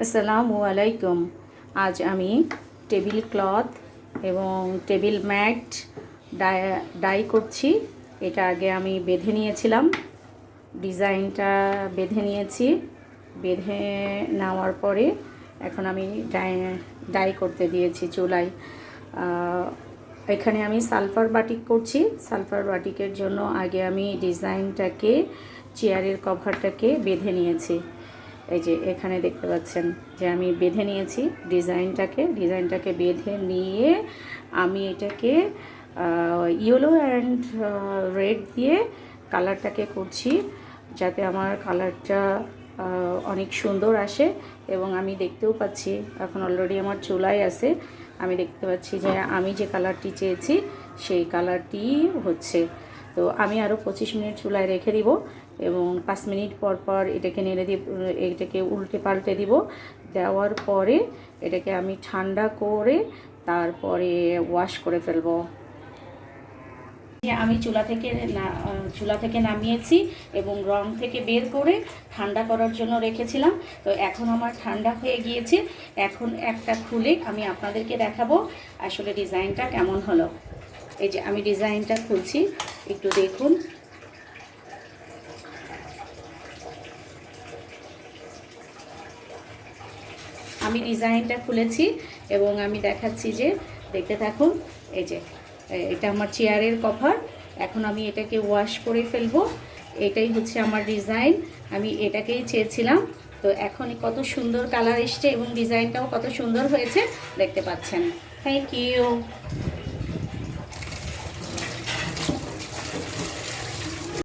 আসসালামু আলাইকুম। আজ আমি টেবিল ক্লথ এবং টেবিল ম্যাট ডাই করছি। এটা আগে আমি বেঁধে নিয়েছিলাম, ডিজাইনটা বেঁধে নিয়েছি। বেঁধে নেওয়ার পরে এখন আমি ডাই করতে দিয়েছি চুলায়। এখানে আমি সালফার বাটিক করছি। সালফার বাটিকের জন্য আগে আমি ডিজাইনটাকে, চেয়ারের কভারটাকে বেঁধে নিয়েছি। এই যে এখানে দেখতে পাচ্ছেন যে আমি বেঁধে নিয়েছি ডিজাইনটাকে বেঁধে নিয়ে আমি এটাকে ইয়েলো অ্যান্ড রেড দিয়ে কালারটাকে করছি, যাতে আমার কালারটা অনেক সুন্দর আসে। এবং আমি দেখতেও পাচ্ছি এখন অলরেডি আমার চুলায় আছে, আমি দেখতে পাচ্ছি যে আমি যে কালারটি চেয়েছি সেই কালারটি হচ্ছে। তো আমি আরও 25 মিনিট চুলায় রেখে দিব এবং 5 মিনিট পর পর এটাকে নেড়ে দিয়ে এটাকে উল্টে পাল্টে দিব। দেওয়ার পরে এটাকে আমি ঠান্ডা করে তারপরে ওয়াশ করে ফেলবো। আমি চুলা থেকে নামিয়েছি এবং রং থেকে বের করে ঠান্ডা করার জন্য রেখেছিলাম। তো এখন আমার ঠান্ডা হয়ে গিয়েছে। এখন একটা খুলে আমি আপনাদেরকে দেখাবো আসলে ডিজাইনটা কেমন হলো। এই যে আমি ডিজাইনটা খুলছি, একটু দেখুন। আমি ডিজাইনটা খুলেছি এবং আমি দেখাচ্ছি, যে দেখতে থাকুন। এই যে এটা আমার চেয়ারের কভার। এখন আমি এটাকে ওয়াশ করে ফেলবো। এটাই হচ্ছে আমার ডিজাইন, আমি এটাকেই চেয়েছিলাম। তো এখনই কত সুন্দর কালার এসছে এবং ডিজাইনটাও কত সুন্দর হয়েছে দেখতে পাচ্ছেন। Thank you.